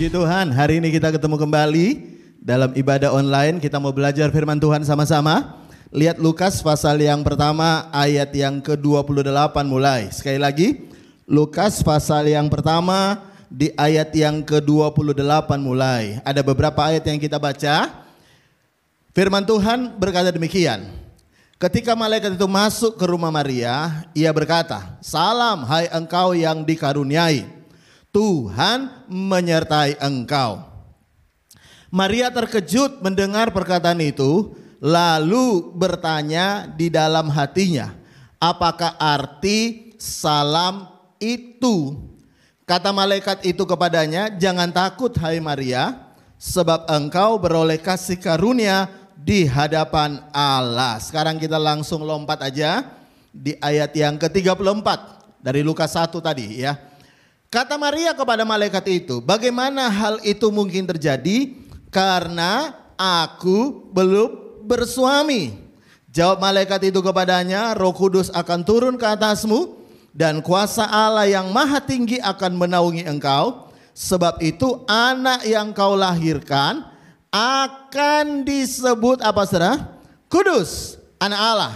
Puji Tuhan, hari ini kita ketemu kembali dalam ibadah online. Kita mau belajar firman Tuhan sama-sama. Lihat Lukas pasal yang pertama ayat yang ke-28 mulai. Sekali lagi, Lukas pasal yang pertama di ayat yang ke-28 mulai. Ada beberapa ayat yang kita baca. Firman Tuhan berkata demikian. Ketika malaikat itu masuk ke rumah Maria, ia berkata, "Salam hai engkau yang dikaruniai, Tuhan menyertai engkau." Maria terkejut mendengar perkataan itu, lalu bertanya di dalam hatinya, apakah arti salam itu? Kata malaikat itu kepadanya, "Jangan takut hai Maria, sebab engkau beroleh kasih karunia di hadapan Allah." Sekarang kita langsung lompat aja di ayat yang ke-34 dari Lukas 1 tadi ya. Kata Maria kepada malaikat itu, "Bagaimana hal itu mungkin terjadi? Karena aku belum bersuami." Jawab malaikat itu kepadanya, "Roh Kudus akan turun ke atasmu dan kuasa Allah yang maha tinggi akan menaungi engkau. Sebab itu anak yang kau lahirkan akan disebut" apa saudara? "Kudus, anak Allah."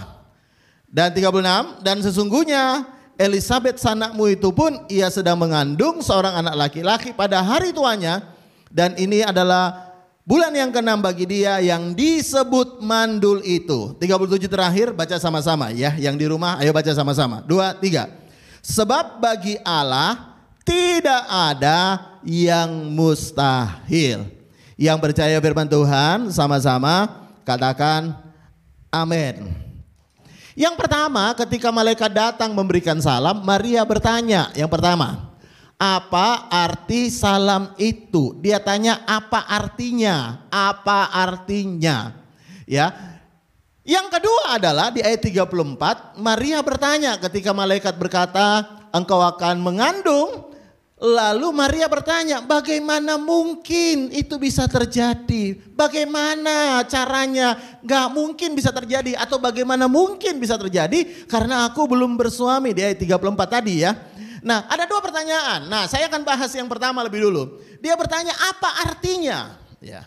Dan 36, "Dan sesungguhnya Elisabet sanakmu itu pun ia sedang mengandung seorang anak laki-laki pada hari tuanya, dan ini adalah bulan yang ke-6 bagi dia yang disebut mandul itu." 37 terakhir baca sama-sama ya, yang di rumah ayo baca sama-sama. 2, 3. "Sebab bagi Allah tidak ada yang mustahil." Yang percaya firman Tuhan sama-sama katakan amin. Yang pertama, ketika malaikat datang memberikan salam, Maria bertanya, yang pertama, apa arti salam itu? Dia tanya apa artinya? Apa artinya? Ya. Yang kedua adalah di ayat 34, Maria bertanya ketika malaikat berkata, "Engkau akan mengandung." Lalu Maria bertanya, bagaimana mungkin itu bisa terjadi? Bagaimana caranya? Gak mungkin bisa terjadi, atau bagaimana mungkin bisa terjadi karena aku belum bersuami, di ayat 34 tadi ya. Nah, ada dua pertanyaan. Nah, saya akan bahas yang pertama lebih dulu. Dia bertanya apa artinya? Ya.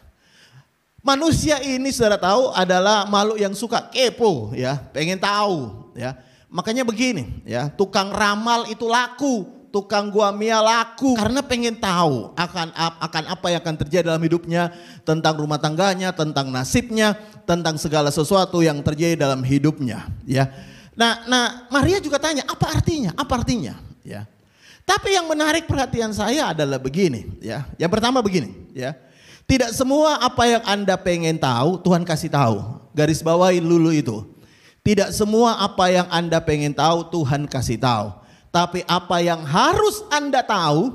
Manusia ini saudara tahu adalah makhluk yang suka kepo ya, pengen tahu ya. Makanya begini ya, tukang ramal itu laku. Tukang gua mia laku karena pengen tahu akan apa yang akan terjadi dalam hidupnya, tentang rumah tangganya, tentang nasibnya, tentang segala sesuatu yang terjadi dalam hidupnya ya. Nah Maria juga tanya apa artinya? Apa artinya? Ya. Tapi yang menarik perhatian saya adalah begini ya. Yang pertama begini ya. Tidak semua apa yang Anda pengen tahu Tuhan kasih tahu. Garis bawahi dulu itu. Tidak semua apa yang Anda pengen tahu Tuhan kasih tahu. Tapi apa yang harus Anda tahu,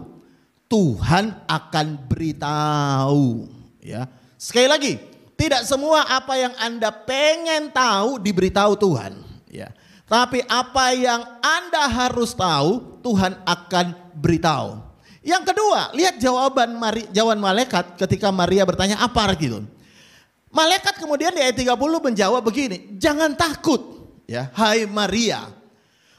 Tuhan akan beritahu. Ya. Sekali lagi, tidak semua apa yang Anda pengen tahu diberitahu Tuhan. Ya. Tapi apa yang Anda harus tahu, Tuhan akan beritahu. Yang kedua, lihat jawaban malaikat ketika Maria bertanya apa gitu. Malaikat kemudian di ayat 30 menjawab begini, "Jangan takut, ya, hai Maria."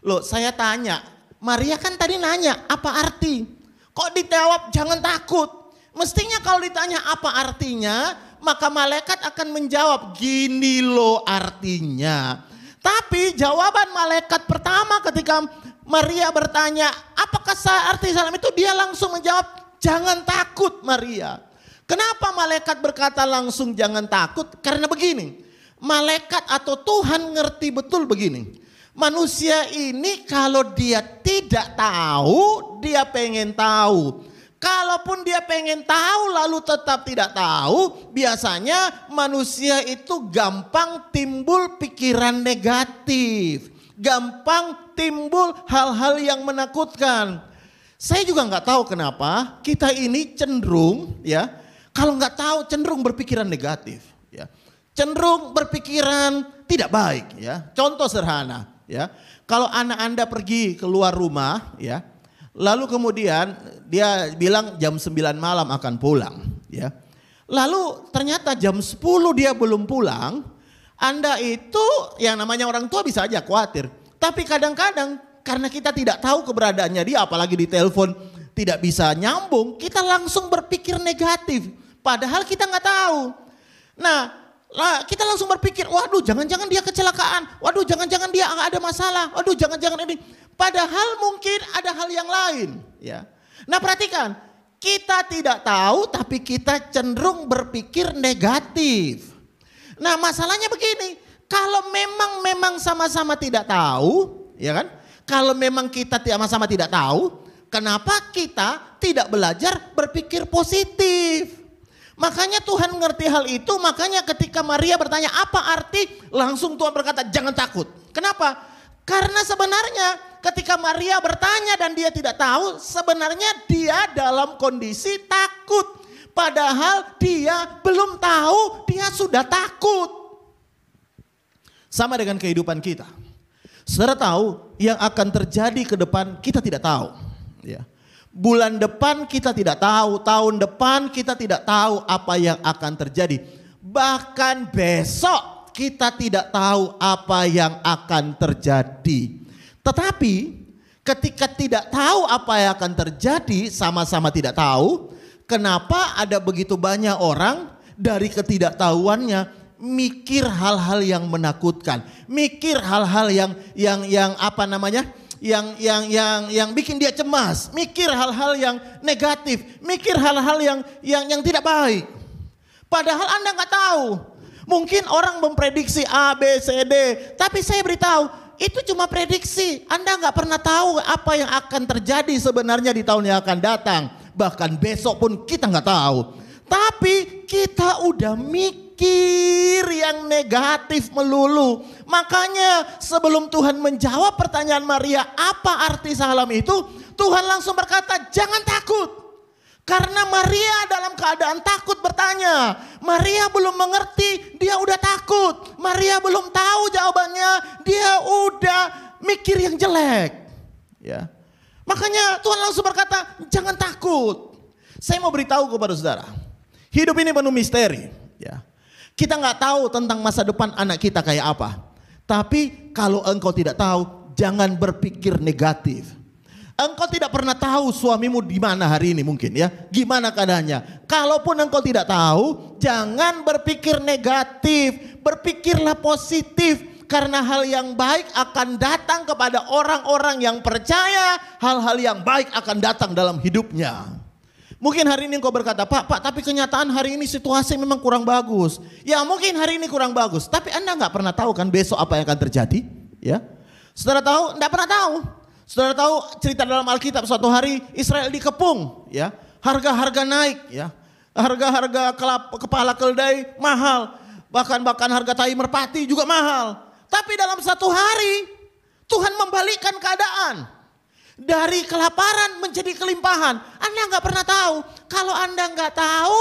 Loh, saya tanya, Maria kan tadi nanya apa arti? Kok dijawab jangan takut? Mestinya kalau ditanya apa artinya, maka malaikat akan menjawab gini loh artinya. Tapi jawaban malaikat pertama ketika Maria bertanya apakah arti salam itu, dia langsung menjawab jangan takut Maria. Kenapa malaikat berkata langsung jangan takut? Karena begini, malaikat atau Tuhan ngerti betul begini. Manusia ini kalau dia tidak tahu, dia pengen tahu. Kalaupun dia pengen tahu lalu tetap tidak tahu, biasanya manusia itu gampang timbul pikiran negatif. Gampang timbul hal-hal yang menakutkan. Saya juga nggak tahu kenapa kita ini cenderung ya, kalau nggak tahu cenderung berpikiran negatif. Ya. Cenderung berpikiran tidak baik ya. Contoh sederhana. Ya, kalau anak Anda pergi keluar rumah ya, lalu kemudian dia bilang jam 9 malam akan pulang ya. Lalu ternyata jam 10 dia belum pulang, Anda itu yang namanya orang tua bisa aja khawatir. Tapi kadang-kadang karena kita tidak tahu keberadaannya dia, apalagi di telepon tidak bisa nyambung, kita langsung berpikir negatif. Padahal kita nggak tahu. Nah, kita langsung berpikir, waduh jangan-jangan dia kecelakaan, waduh jangan-jangan dia ada masalah, waduh jangan-jangan ini. Padahal mungkin ada hal yang lain. Ya. Nah perhatikan, kita tidak tahu tapi kita cenderung berpikir negatif. Nah masalahnya begini, kalau memang sama-sama tidak tahu, ya kan? Kalau memang kita sama-sama tidak tahu, kenapa kita tidak belajar berpikir positif? Makanya Tuhan mengerti hal itu, makanya ketika Maria bertanya apa arti, langsung Tuhan berkata jangan takut. Kenapa? Karena sebenarnya ketika Maria bertanya dan dia tidak tahu, sebenarnya dia dalam kondisi takut. Padahal dia belum tahu, dia sudah takut. Sama dengan kehidupan kita. Saudara tahu yang akan terjadi ke depan kita tidak tahu. Ya. Bulan depan kita tidak tahu, tahun depan kita tidak tahu apa yang akan terjadi. Bahkan besok kita tidak tahu apa yang akan terjadi. Tetapi ketika tidak tahu apa yang akan terjadi, sama-sama tidak tahu. Kenapa ada begitu banyak orang dari ketidaktahuannya mikir hal-hal yang menakutkan, mikir hal-hal yang apa namanya, yang bikin dia cemas, mikir hal-hal yang negatif, mikir hal-hal yang tidak baik. Padahal Anda nggak tahu. Mungkin orang memprediksi A, B, C, D, tapi saya beritahu itu cuma prediksi. Anda nggak pernah tahu apa yang akan terjadi sebenarnya di tahun yang akan datang. Bahkan besok pun kita nggak tahu. Tapi kita udah mikir yang negatif melulu. Makanya sebelum Tuhan menjawab pertanyaan Maria apa arti salam itu, Tuhan langsung berkata jangan takut. Karena Maria dalam keadaan takut bertanya. Maria belum mengerti, dia udah takut. Maria belum tahu jawabannya, dia udah mikir yang jelek. Ya. Makanya Tuhan langsung berkata, jangan takut. Saya mau beritahu kepada saudara, hidup ini penuh misteri. Ya. Kita nggak tahu tentang masa depan anak kita kayak apa. Tapi kalau engkau tidak tahu, jangan berpikir negatif. Engkau tidak pernah tahu suamimu di mana hari ini mungkin ya. Gimana keadaannya. Kalaupun engkau tidak tahu, jangan berpikir negatif. Berpikirlah positif. Karena hal yang baik akan datang kepada orang-orang yang percaya. Hal-hal yang baik akan datang dalam hidupnya. Mungkin hari ini engkau berkata, Pak, tapi kenyataan hari ini situasi memang kurang bagus. Ya mungkin hari ini kurang bagus. Tapi Anda gak pernah tahu kan besok apa yang akan terjadi. Ya, saudara tahu? Tidak pernah tahu. Saudara tahu cerita dalam Alkitab suatu hari Israel dikepung. Ya, harga-harga naik. Ya, harga-harga kepala keledai mahal. Bahkan harga tai merpati juga mahal. Tapi dalam satu hari Tuhan membalikkan keadaan. Dari kelaparan menjadi kelimpahan. Anda nggak pernah tahu. Kalau Anda nggak tahu,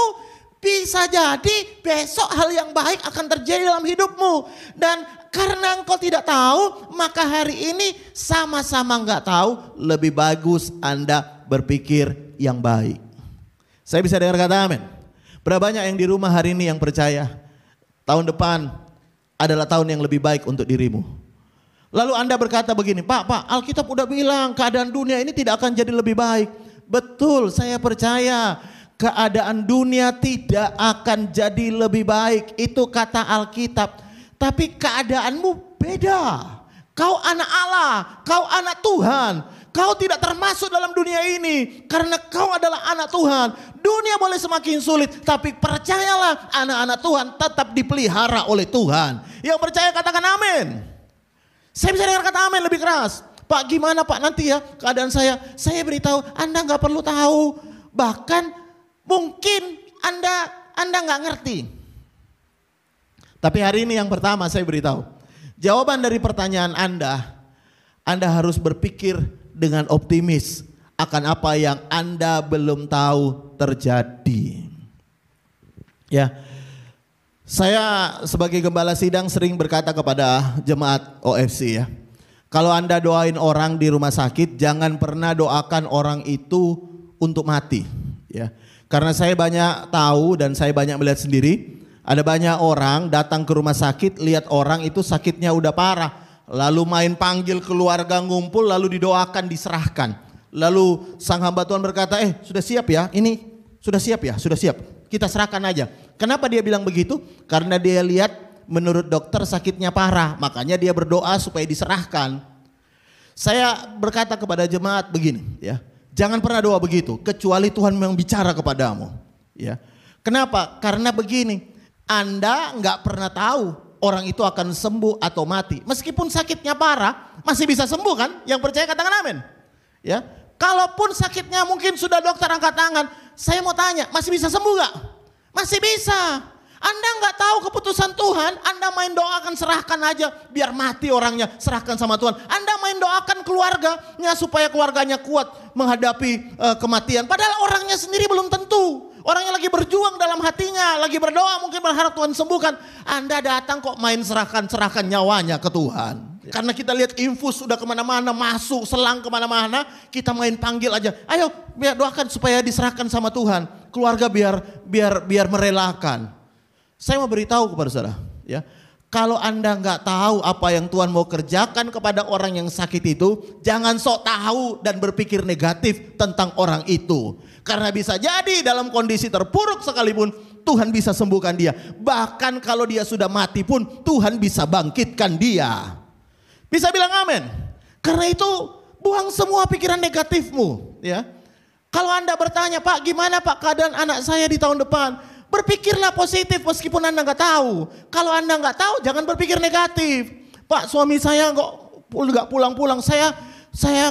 bisa jadi besok hal yang baik akan terjadi dalam hidupmu. Dan karena engkau tidak tahu, maka hari ini sama-sama nggak tahu. Lebih bagus Anda berpikir yang baik. Saya bisa dengar kata amin. Berapa banyak yang di rumah hari ini yang percaya tahun depan adalah tahun yang lebih baik untuk dirimu. Lalu Anda berkata begini, Pak, Alkitab udah bilang keadaan dunia ini tidak akan jadi lebih baik. Betul, saya percaya keadaan dunia tidak akan jadi lebih baik. Itu kata Alkitab. Tapi keadaanmu beda. Kau anak Allah, kau anak Tuhan. Kau tidak termasuk dalam dunia ini karena kau adalah anak Tuhan. Dunia boleh semakin sulit, tapi percayalah anak-anak Tuhan tetap dipelihara oleh Tuhan. Yang percaya katakan amin. Saya bisa dengar kata amin lebih keras. Pak, gimana Pak nanti ya keadaan saya? Saya beritahu Anda nggak perlu tahu. Bahkan mungkin Anda nggak ngerti. Tapi hari ini yang pertama saya beritahu. Jawaban dari pertanyaan Anda harus berpikir dengan optimis akan apa yang Anda belum tahu terjadi. Ya, saya sebagai gembala sidang sering berkata kepada jemaat OFC ya, kalau Anda doain orang di rumah sakit, jangan pernah doakan orang itu untuk mati. Ya, karena saya banyak tahu dan saya banyak melihat sendiri, ada banyak orang datang ke rumah sakit, lihat orang itu sakitnya udah parah. Lalu main panggil keluarga ngumpul lalu didoakan diserahkan. Lalu sang hamba Tuhan berkata, sudah siap ya, ini sudah siap ya, sudah siap. Kita serahkan aja. Kenapa dia bilang begitu? Karena dia lihat menurut dokter sakitnya parah, makanya dia berdoa supaya diserahkan. Saya berkata kepada jemaat begini, ya, jangan pernah doa begitu, kecuali Tuhan memang bicara kepadamu. Ya, kenapa? Karena begini, Anda nggak pernah tahu orang itu akan sembuh atau mati. Meskipun sakitnya parah, masih bisa sembuh kan? Yang percaya katakan amin. Ya, kalaupun sakitnya mungkin sudah dokter angkat tangan, saya mau tanya, masih bisa sembuh gak? Masih bisa. Anda nggak tahu keputusan Tuhan, Anda main doakan serahkan aja, biar mati orangnya, serahkan sama Tuhan. Anda main doakan keluarganya supaya keluarganya kuat menghadapi kematian. Padahal orangnya sendiri belum tentu. Orangnya lagi berjuang dalam hatinya, lagi berdoa mungkin berharap Tuhan sembuhkan. Anda datang kok main serahkan nyawanya ke Tuhan. Karena kita lihat infus sudah kemana-mana, masuk selang kemana-mana, kita main panggil aja. Ayo biar doakan supaya diserahkan sama Tuhan. Keluarga biar merelakan. Saya mau beritahu kepada saudara, ya, kalau Anda nggak tahu apa yang Tuhan mau kerjakan kepada orang yang sakit itu, jangan sok tahu dan berpikir negatif tentang orang itu. Karena bisa jadi dalam kondisi terpuruk sekalipun Tuhan bisa sembuhkan dia. Bahkan kalau dia sudah mati pun Tuhan bisa bangkitkan dia. Bisa bilang amin. Karena itu buang semua pikiran negatifmu, ya. Kalau Anda bertanya, Pak, gimana Pak keadaan anak saya di tahun depan? Berpikirlah positif meskipun Anda nggak tahu. Kalau Anda nggak tahu, jangan berpikir negatif. Pak, suami saya nggak pulang-pulang. Saya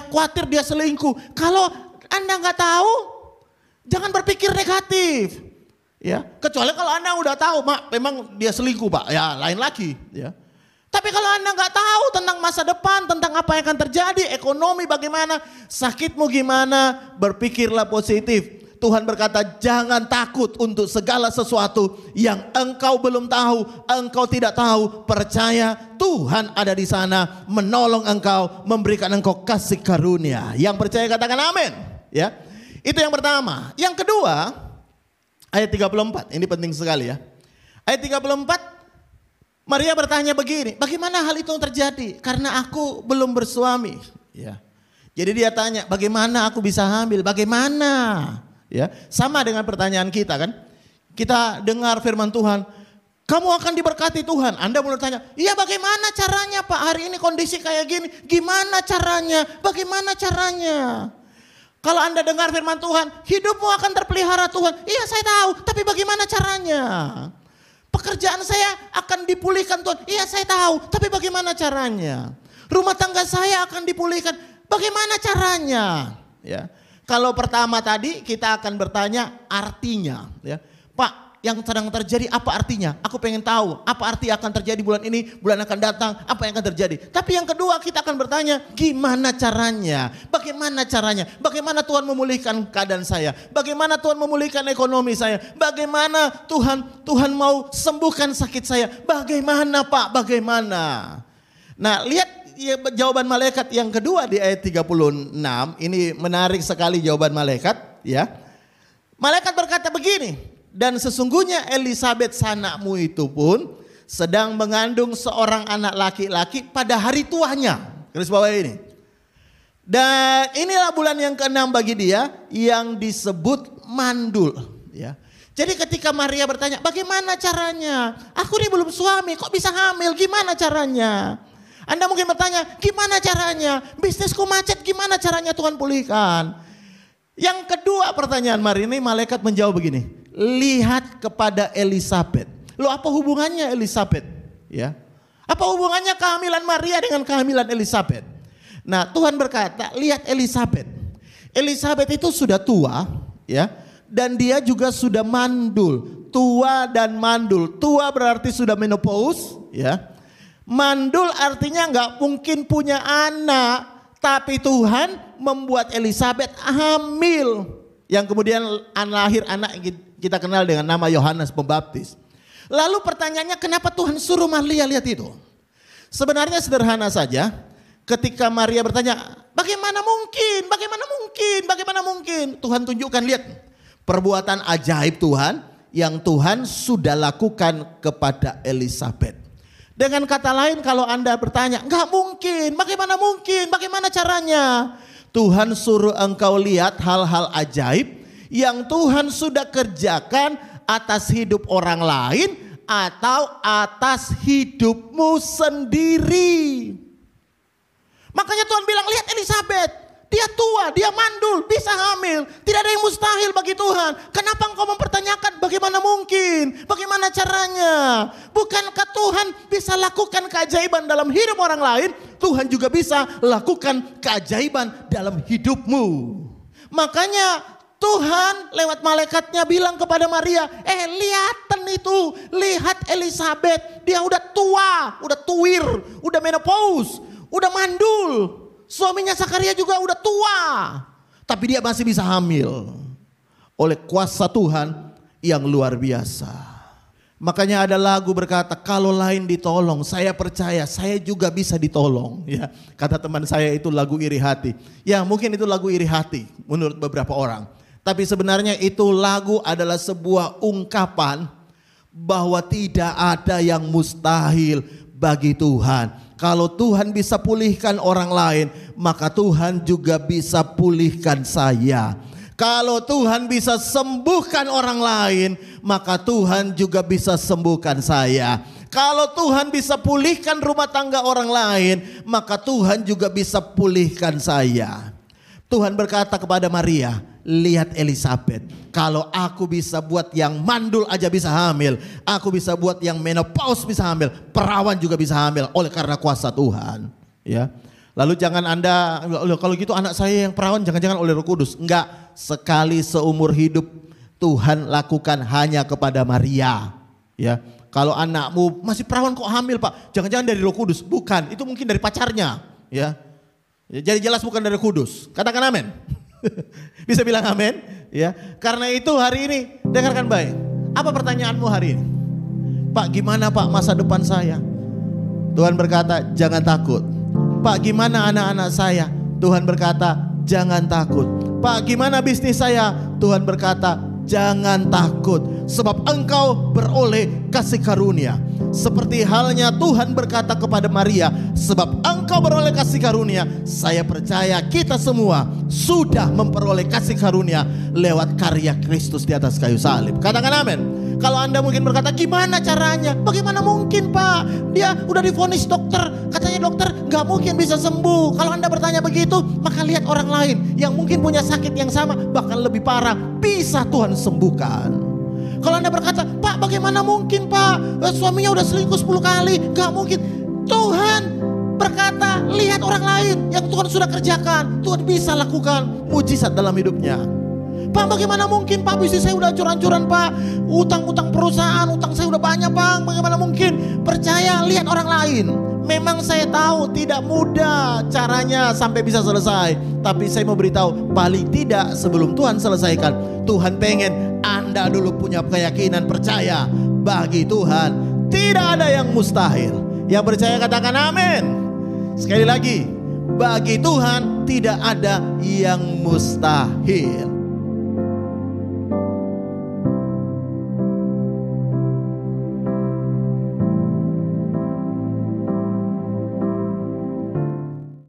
khawatir dia selingkuh. Kalau Anda nggak tahu, jangan berpikir negatif. Ya, kecuali kalau Anda udah tahu, Mak, memang dia selingkuh, Pak. Ya, lain lagi. Ya. Tapi kalau Anda nggak tahu tentang masa depan, tentang apa yang akan terjadi, ekonomi bagaimana, sakitmu gimana, berpikirlah positif. Tuhan berkata, jangan takut untuk segala sesuatu yang engkau belum tahu, engkau tidak tahu. Percaya Tuhan ada di sana menolong engkau, memberikan engkau kasih karunia. Yang percaya katakan amin. Ya, itu yang pertama. Yang kedua, ayat 34. Ini penting sekali ya. Ayat 34, Maria bertanya begini, bagaimana hal itu terjadi? Karena aku belum bersuami. Ya. Jadi dia tanya, bagaimana aku bisa hamil? Bagaimana? Ya, sama dengan pertanyaan kita kan. Kita dengar firman Tuhan, kamu akan diberkati Tuhan. Anda mulai tanya, iya bagaimana caranya Pak? Hari ini kondisi kayak gini, gimana caranya? Bagaimana caranya? Kalau Anda dengar firman Tuhan, hidupmu akan terpelihara Tuhan. Iya saya tahu, tapi bagaimana caranya? Pekerjaan saya akan dipulihkan Tuhan. Iya saya tahu, tapi bagaimana caranya? Rumah tangga saya akan dipulihkan. Bagaimana caranya? Ya. Kalau pertama tadi kita akan bertanya artinya, ya. Pak, yang sedang terjadi apa artinya? Aku pengen tahu apa arti akan terjadi bulan ini, bulan akan datang, apa yang akan terjadi. Tapi yang kedua kita akan bertanya gimana caranya? Bagaimana caranya? Bagaimana Tuhan memulihkan keadaan saya? Bagaimana Tuhan memulihkan ekonomi saya? Bagaimana Tuhan mau sembuhkan sakit saya? Bagaimana Pak? Bagaimana? Nah, lihat jawaban malaikat yang kedua di ayat 36. Ini menarik sekali jawaban malaikat, ya. Malaikat berkata begini, dan sesungguhnya Elisabet sanakmu itu pun sedang mengandung seorang anak laki-laki pada hari tuanya. Garis bawah ini. Dan inilah bulan yang ke-6 bagi dia yang disebut mandul, ya. Jadi ketika Maria bertanya, bagaimana caranya? Aku ini belum suami, kok bisa hamil? Gimana caranya? Anda mungkin bertanya, gimana caranya? Bisnisku macet, gimana caranya Tuhan pulihkan? Yang kedua pertanyaan Maria ini, malaikat menjawab begini, lihat kepada Elisabet. Loh, apa hubungannya Elisabet? Ya, apa hubungannya kehamilan Maria dengan kehamilan Elisabet? Nah, Tuhan berkata, lihat Elisabet. Elisabet itu sudah tua, ya, dan dia juga sudah mandul. Tua dan mandul. Tua berarti sudah menopause, ya. Mandul artinya nggak mungkin punya anak, tapi Tuhan membuat Elisabet hamil, yang kemudian lahir anak kita kenal dengan nama Yohanes Pembaptis. Lalu pertanyaannya, kenapa Tuhan suruh Maria lihat itu? Sebenarnya sederhana saja. Ketika Maria bertanya, bagaimana mungkin, bagaimana mungkin, bagaimana mungkin? Tuhan tunjukkan, lihat perbuatan ajaib Tuhan yang Tuhan sudah lakukan kepada Elisabet. Dengan kata lain, kalau Anda bertanya, nggak mungkin, bagaimana mungkin, bagaimana caranya? Tuhan suruh engkau lihat hal-hal ajaib yang Tuhan sudah kerjakan atas hidup orang lain atau atas hidupmu sendiri. Makanya Tuhan bilang, lihat Elisabet, dia tua, dia mandul, bisa hamil. Tidak ada yang mustahil bagi Tuhan. Kenapa engkau mempertanyakan bagaimana mungkin? Bagaimana caranya? Bukankah Tuhan bisa lakukan keajaiban dalam hidup orang lain? Tuhan juga bisa lakukan keajaiban dalam hidupmu. Makanya Tuhan lewat malaikatnya bilang kepada Maria, lihatan itu, lihat Elisabet, dia udah tua, udah tuir, udah menopause, udah mandul. Suaminya Zakaria juga udah tua, tapi dia masih bisa hamil oleh kuasa Tuhan yang luar biasa. Makanya ada lagu berkata, kalau lain ditolong, saya percaya saya juga bisa ditolong. Ya, kata teman saya itu lagu iri hati. Ya, mungkin itu lagu iri hati menurut beberapa orang. Tapi sebenarnya itu lagu adalah sebuah ungkapan bahwa tidak ada yang mustahil bagi Tuhan. Kalau Tuhan bisa pulihkan orang lain, maka Tuhan juga bisa pulihkan saya. Kalau Tuhan bisa sembuhkan orang lain, maka Tuhan juga bisa sembuhkan saya. Kalau Tuhan bisa pulihkan rumah tangga orang lain, maka Tuhan juga bisa pulihkan saya. Tuhan berkata kepada Maria, lihat Elisabet, kalau aku bisa buat yang mandul aja bisa hamil, aku bisa buat yang menopause bisa hamil, perawan juga bisa hamil oleh karena kuasa Tuhan. Ya, lalu jangan Anda, kalau gitu anak saya yang perawan jangan-jangan oleh Roh Kudus. Enggak, sekali seumur hidup Tuhan lakukan hanya kepada Maria. Ya, kalau anakmu masih perawan kok hamil Pak, jangan-jangan dari Roh Kudus. Bukan, itu mungkin dari pacarnya. Ya, jadi jelas bukan dari Kudus. Katakan amin. Bisa bilang amin, ya. Karena itu hari ini dengarkan baik. Apa pertanyaanmu hari ini? Pak, gimana Pak masa depan saya? Tuhan berkata, jangan takut. Pak, gimana anak-anak saya? Tuhan berkata, jangan takut. Pak, gimana bisnis saya? Tuhan berkata, jangan takut. Sebab engkau beroleh kasih karunia. Seperti halnya Tuhan berkata kepada Maria, sebab engkau beroleh kasih karunia, saya percaya kita semua sudah memperoleh kasih karunia lewat karya Kristus di atas kayu salib. Katakan amin. Kalau Anda mungkin berkata, gimana caranya? Bagaimana mungkin Pak? Dia udah divonis dokter, katanya dokter gak mungkin bisa sembuh. Kalau Anda bertanya begitu, maka lihat orang lain yang mungkin punya sakit yang sama, bahkan lebih parah, bisa Tuhan sembuhkan. Kalau Anda berkata, Pak bagaimana mungkin Pak? Suaminya udah selingkuh 10 kali, gak mungkin. Tuhan berkata, lihat orang lain yang Tuhan sudah kerjakan. Tuhan bisa lakukan mujizat dalam hidupnya. Pak bagaimana mungkin Pak, bisnis saya udah hancur-hancuran Pak, utang-utang perusahaan, utang saya udah banyak Pak, bagaimana mungkin? Percaya, lihat orang lain. Memang saya tahu tidak mudah caranya sampai bisa selesai, tapi saya mau beritahu, paling tidak sebelum Tuhan selesaikan, Tuhan pengen Anda dulu punya keyakinan, percaya bagi Tuhan tidak ada yang mustahil. Yang percaya katakan amin. Sekali lagi, bagi Tuhan tidak ada yang mustahil.